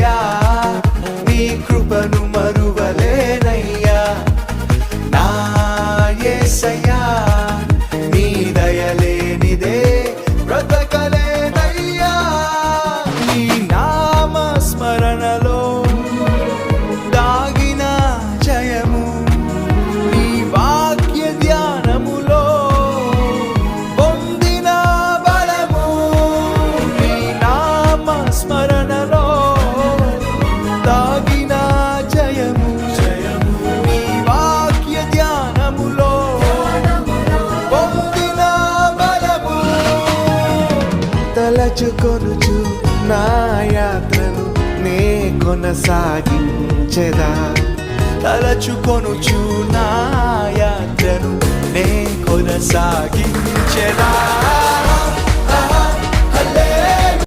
యేసయ్యా నీ కృపను మరువలేనయ్యా నా యేసయ్యా నీ దయలేనిదే బ్రతకలేనయ్యా నీ నామ స్మరణలో దాగిన జయము నీ వాక్య ధ్యానములో పొందిన బలము నీ నామ స్మరణలో దాగిన జయము నీ వాక్య ధ్యానములో పొందిన బలము తలచుకొనుచు నా యాత్రను నే కొనసాగించెదా తలచుకొనుచు నా యాత్రను నే కొనసాగించెదా